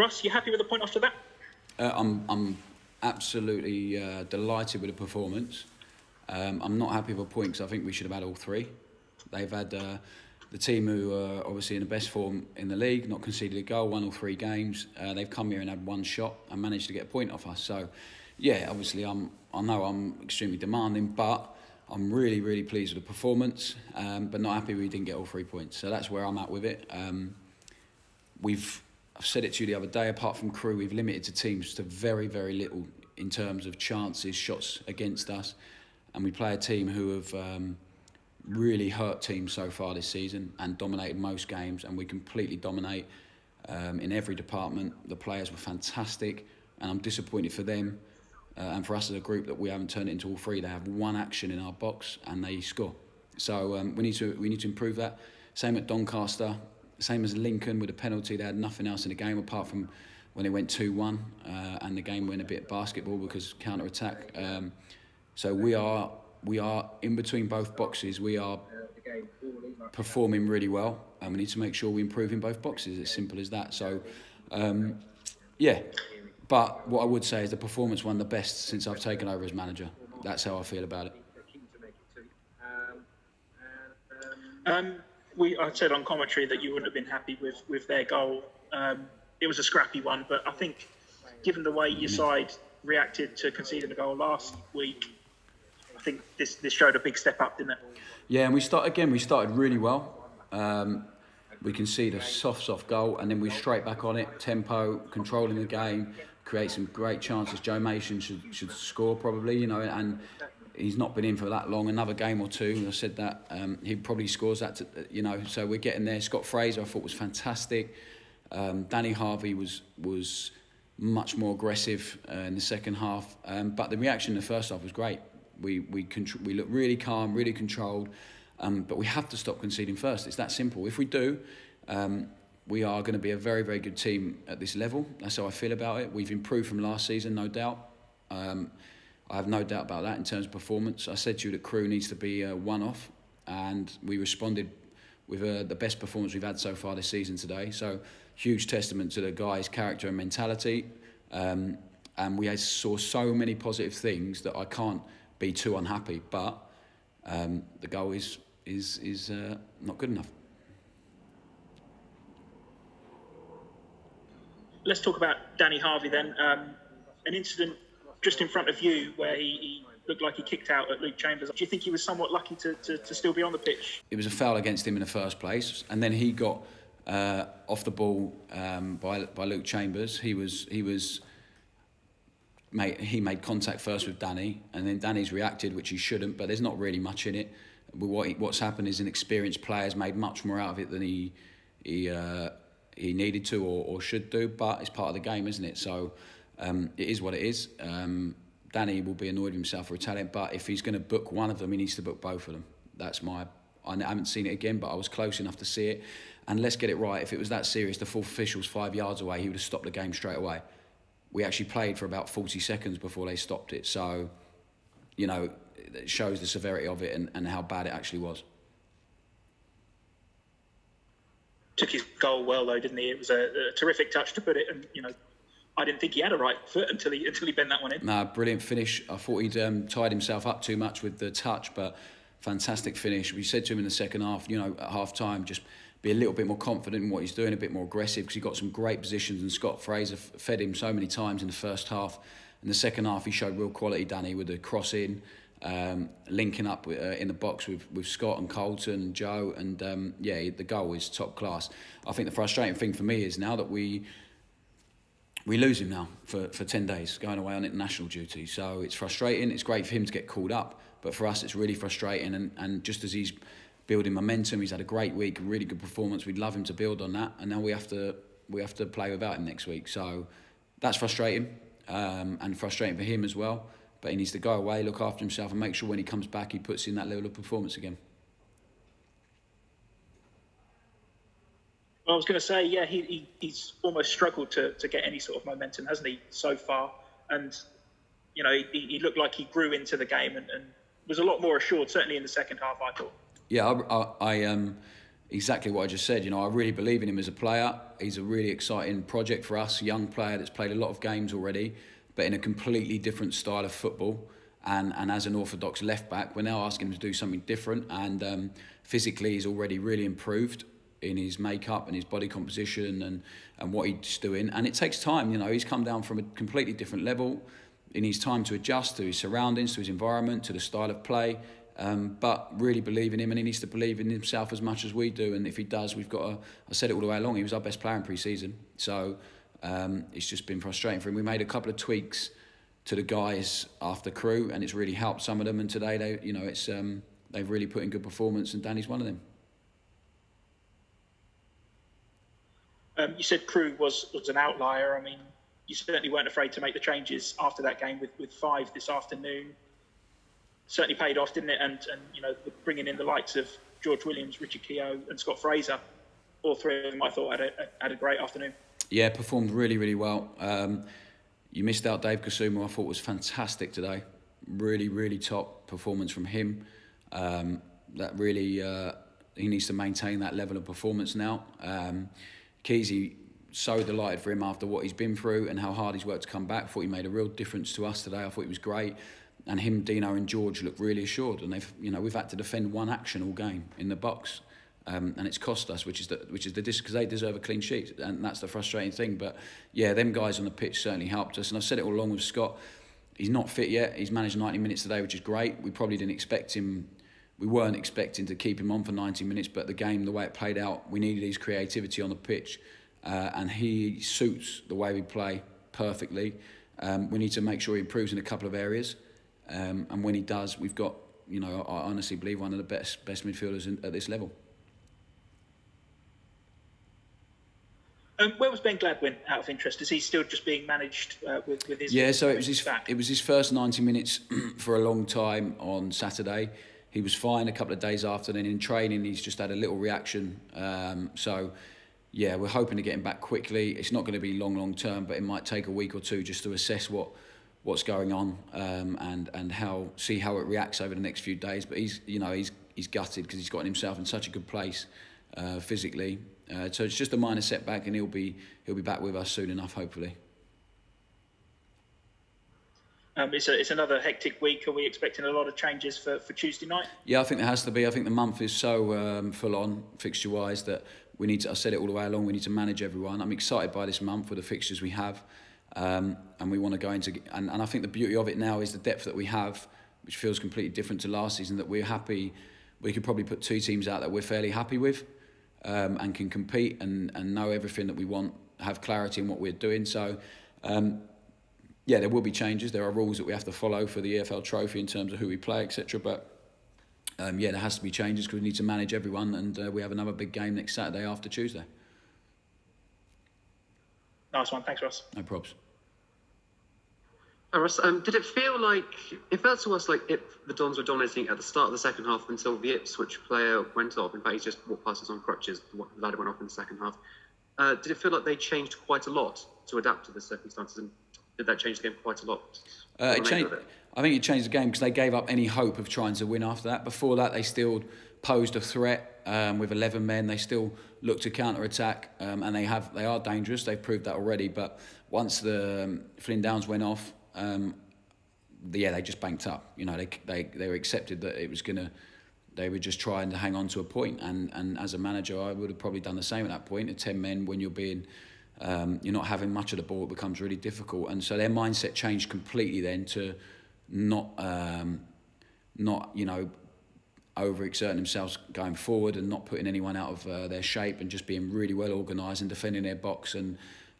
Ross, you happy with the point after that? I'm absolutely delighted with the performance. I'm not happy with a point because I think we should have had all three. They've had the team who are obviously in the best form in the league, not conceded a goal, won all 3 games. They've come here and had one shot and managed to get a point off us. So, yeah, obviously I know I'm extremely demanding, but I'm really, really pleased with the performance, but not happy we didn't get all 3 points. So that's where I'm at with it. I've said it to you the other day, apart from Crewe, we've limited the teams to very, very little in terms of chances, shots against us. And we play a team who have really hurt teams so far this season and dominated most games, and we completely dominate in every department. The players were fantastic, and I'm disappointed for them and for us as a group that we haven't turned it into all 3. They have one action in our box and they score. So we need to improve that. Same at Doncaster. Same as Lincoln with a penalty. They had nothing else in the game apart from when it went 2-1 and the game went a bit basketball because counter-attack. So we are in between both boxes. We are performing really well and we need to make sure we improve in both boxes. It's simple as that. So, yeah. But what I would say is the performance one of the best since I've taken over as manager. That's how I feel about it. I said on commentary that you wouldn't have been happy with their goal. It was a scrappy one, but I think given the way your side reacted to conceding a goal last week, I think this showed a big step up, didn't it? Yeah, and we started really well. We conceded a soft goal, and then we straight back on it, tempo, controlling the game, create some great chances. Joe Mason should score probably, and he's not been in for that long. Another game or two, I said that he probably scores that. So we're getting there. Scott Fraser, I thought was fantastic. Danny Harvey was much more aggressive in the second half, but the reaction in the first half was great. We looked really calm, really controlled, but we have to stop conceding first. It's that simple. If we do, we are going to be a very, very good team at this level. That's how I feel about it. We've improved from last season, no doubt. I have no doubt about that in terms of performance. I said to you that Crewe needs to be a one-off, and we responded with the best performance we've had so far this season today. So, huge testament to the guys' character and mentality. And we saw so many positive things that I can't be too unhappy. But the goal is not good enough. Let's talk about Danny Harvey then. An incident just in front of you where he looked like he kicked out at Luke Chambers. Do you think he was somewhat lucky to still be on the pitch? It was a foul against him in the first place, and then he got off the ball by Luke Chambers. He made contact first with Danny, and then Danny's reacted, which he shouldn't, but there's not really much in it. What's happened is an experienced player's made much more out of it than he needed to or should do, but it's part of the game, isn't it? So it is what it is. Danny will be annoyed with himself for a talent, but if he's going to book one of them, he needs to book both of them. I haven't seen it again, but I was close enough to see it. And let's get it right. If it was that serious, the fourth official's 5 yards away, he would have stopped the game straight away. We actually played for about 40 seconds before they stopped it. So, it shows the severity of it and how bad it actually was. Took his goal well, though, didn't he? It was a terrific touch to put it, and, I didn't think he had a right foot until he bent that one in. Nah, brilliant finish. I thought he'd tied himself up too much with the touch, but fantastic finish. We said to him in the second half, at half-time, just be a little bit more confident in what he's doing, a bit more aggressive, because he got some great positions, and Scott Fraser fed him so many times in the first half. In the second half, he showed real quality, Danny, with the cross-in, linking up in the box with Scott and Colton and Joe, and the goal is top class. I think the frustrating thing for me is now that we lose him now for 10 days, going away on international duty. So it's frustrating. It's great for him to get called up, but for us it's really frustrating. And just as he's building momentum, he's had a great week, a really good performance. We'd love him to build on that, and now we have to play without him next week. So that's frustrating, and frustrating for him as well. But he needs to go away, look after himself, and make sure when he comes back he puts in that level of performance again. Well, I was going to say, yeah, he's almost struggled to get any sort of momentum, hasn't he, so far? And, he looked like he grew into the game and was a lot more assured, certainly in the second half, I thought. Yeah, exactly what I just said. I really believe in him as a player. He's a really exciting project for us, a young player that's played a lot of games already, but in a completely different style of football. And as an orthodox left back, we're now asking him to do something different. And physically, he's already really improved in his makeup and his body composition and what he's doing. And it takes time. He's come down from a completely different level. He needs time to adjust to his surroundings, to his environment, to the style of play. But really believe in him, and he needs to believe in himself as much as we do. And if he does, we've got I said it all the way along, he was our best player in pre-season. So it's just been frustrating for him. We made a couple of tweaks to the guys after Crewe, and it's really helped some of them. And today, they've really put in good performance, and Danny's one of them. You said Crewe was an outlier. I mean, you certainly weren't afraid to make the changes after that game with 5 this afternoon. Certainly paid off, didn't it? And bringing in the likes of George Williams, Richard Keogh and Scott Fraser, all 3 of them I thought had a great afternoon. Yeah, performed really, really well. You missed out Dave Kasumu, I thought was fantastic today. Really, really top performance from him. That really, he needs to maintain that level of performance now. Keezy, so delighted for him after what he's been through and how hard he's worked to come back. I thought he made a real difference to us today. I thought he was great. And him, Dino and George look really assured. And we've had to defend one action all game in the box. And it's cost us, which is because they deserve a clean sheet, and that's the frustrating thing. But yeah, them guys on the pitch certainly helped us, and I've said it all along with Scott. He's not fit yet. He's managed 90 minutes today, which is great. We probably didn't expect him. We weren't expecting to keep him on for 90 minutes, but the game, the way it played out, we needed his creativity on the pitch, and he suits the way we play perfectly. We need to make sure he improves in a couple of areas, and when he does, we've got, I honestly believe one of the best midfielders at this level. Where was Ben Gladwin, out of interest? Is he still just being managed with his... Yeah, so it was his first 90 minutes for a long time on Saturday. He was fine a couple of days after. Then in training, he's just had a little reaction. So, yeah, we're hoping to get him back quickly. It's not going to be long term, but it might take a week or two just to assess what's going on and see how it reacts over the next few days. But he's gutted because he's gotten himself in such a good place physically. So it's just a minor setback, and he'll be back with us soon enough, hopefully. It's another hectic week. Are we expecting a lot of changes for Tuesday night? Yeah, I think there has to be. I think the month is so full on fixture-wise that we need to. I said it all the way along. We need to manage everyone. I'm excited by this month with the fixtures we have, and we want to go into. And I think the beauty of it now is the depth that we have, which feels completely different to last season. That we're happy. We could probably put 2 teams out that we're fairly happy with. And can compete and know everything that we want, have clarity in what we're doing. So, yeah, there will be changes. There are rules that we have to follow for the EFL Trophy in terms of who we play, etc. But, yeah, there has to be changes because we need to manage everyone, and we have another big game next Saturday after Tuesday. Nice one. Thanks, Ross. No probs. Ross, did it feel like, it felt to us like the Dons were dominating at the start of the second half until the Ipswich player went off? In fact, he just walked past us on crutches. The ladder went off in the second half. Did it feel like they changed quite a lot to adapt to the circumstances? And did that change the game quite a lot? I think it changed the game because they gave up any hope of trying to win after that. Before that, they still posed a threat with 11 men. They still look to counter-attack, and they are dangerous. They've proved that already. But once the Flynn Downs went off, they just banked up. They were accepted that it was they were just trying to hang on to a point. And as a manager, I would have probably done the same at that point. At 10 men, when you're not having much of the ball, it becomes really difficult. And so their mindset changed completely then to not overexerting themselves going forward and not putting anyone out of their shape and just being really well organised and defending their box and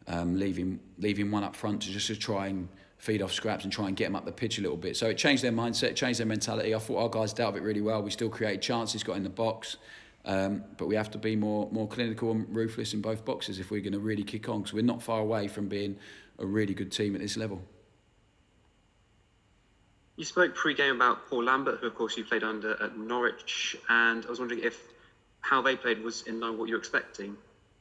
leaving one up front to try and feed off scraps and try and get them up the pitch a little bit. So it changed their mindset, changed their mentality. I thought our guys dealt with it really well. We still created chances, got in the box, but we have to be more clinical and ruthless in both boxes if we're going to really kick on, because we're not far away from being a really good team at this level. You spoke pre-game about Paul Lambert, who of course you played under at Norwich, and I was wondering if how they played was in line with what you're expecting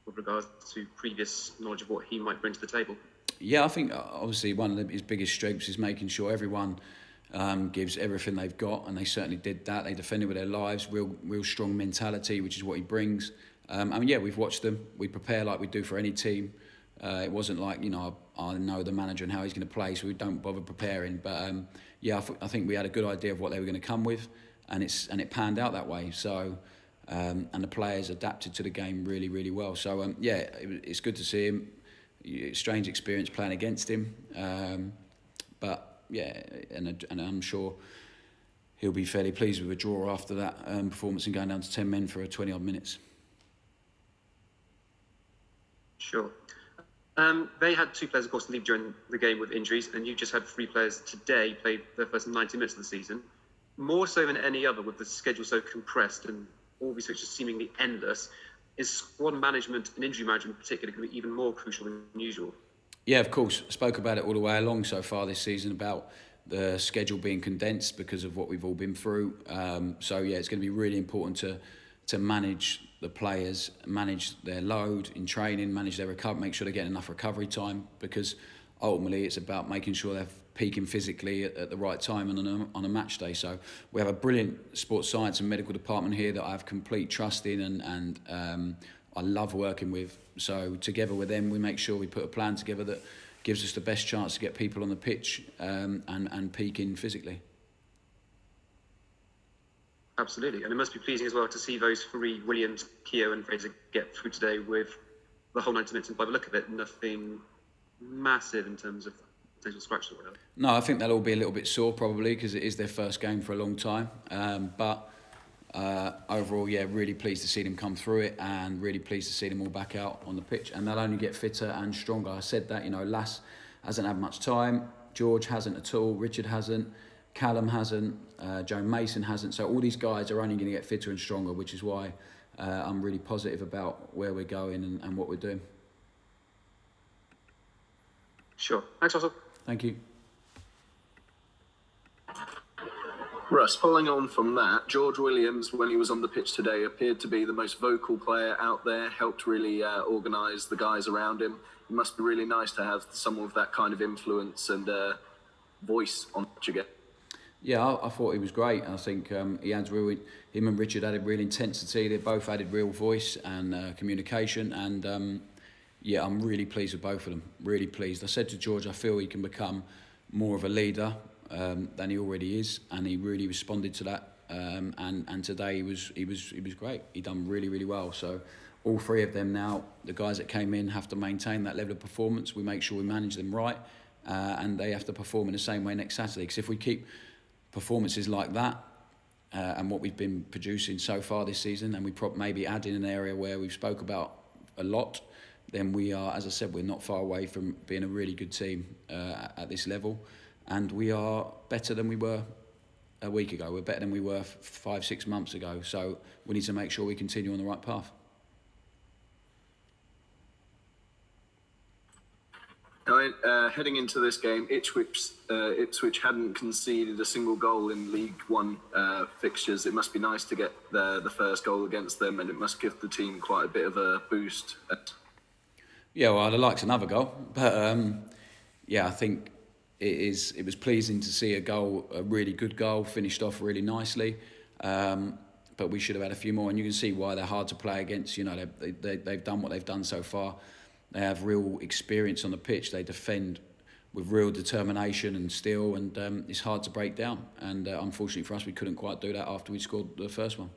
with regards to previous knowledge of what he might bring to the table. Yeah, I think obviously one of his biggest strengths is making sure everyone gives everything they've got, and they certainly did that. They defended with their lives, real strong mentality, which is what he brings. Yeah, we've watched them. We prepare like we do for any team. It wasn't like, I know the manager and how he's going to play, so we don't bother preparing. But yeah, I think we had a good idea of what they were going to come with, and it panned out that way. So and the players adapted to the game really, really well. So yeah, it's good to see him. Strange experience playing against him, but yeah, and I'm sure he'll be fairly pleased with a draw after that performance and going down to 10 men for 20 odd minutes. Sure. They had 2 players, of course, leave during the game with injuries, and you just had 3 players today play their first 90 minutes of the season. More so than any other, with the schedule so compressed and all these fixtures seemingly endless, is squad management and injury management in particular going to be even more crucial than usual? Yeah, of course. I spoke about it all the way along so far this season about the schedule being condensed because of what we've all been through. So yeah, it's going to be really important to manage the players, manage their load in training, manage their recovery, make sure they're getting enough recovery time, because ultimately it's about making sure they're peaking physically at the right time and on a match day. So we have a brilliant sports science and medical department here that I have complete trust in and I love working with. So together with them, we make sure we put a plan together that gives us the best chance to get people on the pitch and peaking physically. Absolutely, and it must be pleasing as well to see those 3, Williams, Keogh and Fraser, get through today with the whole 90 minutes, and by the look of it, nothing massive in terms of potential scratches or whatever. No, I think they'll all be a little bit sore probably because it is their first game for a long time. But overall, yeah, really pleased to see them come through it and really pleased to see them all back out on the pitch. And they'll only get fitter and stronger. I said that, Lass hasn't had much time. George hasn't at all. Richard hasn't. Callum hasn't. Joe Mason hasn't. So all these guys are only going to get fitter and stronger, which is why I'm really positive about where we're going and what we're doing. Sure. Thanks, Russell. Thank you. Russ, following on from that, George Williams, when he was on the pitch today, appeared to be the most vocal player out there, helped really organise the guys around him. It must be really nice to have someone with that kind of influence and voice on pitch again. Yeah, I thought he was great. I think him and Richard added real intensity. They both added real voice and communication. And yeah, I'm really pleased with both of them. Really pleased. I said to George, I feel he can become more of a leader than he already is, and he really responded to that. And today he was great. He done really, really well. So all 3 of them now, the guys that came in, have to maintain that level of performance. We make sure we manage them right, and they have to perform in the same way next Saturday. Because if we keep performances like that and what we've been producing so far this season, and we maybe add in an area where we've spoke about a lot, then we are, as I said, we're not far away from being a really good team at this level, and we are better than we were a week ago. We're better than we were 5-6 months ago. So we need to make sure we continue on the right path. Heading into this game, Ipswich hadn't conceded a single goal in League One fixtures. It must be nice to get the first goal against them, and it must give the team quite a bit of a boost. Yeah, well, I'd like another goal, but yeah, I think it was pleasing to see a really good goal, finished off really nicely. But we should have had a few more, and you can see why they're hard to play against. They've done what they've done so far. They have real experience on the pitch. They defend with real determination and skill, and it's hard to break down. And unfortunately for us, we couldn't quite do that after we scored the first one.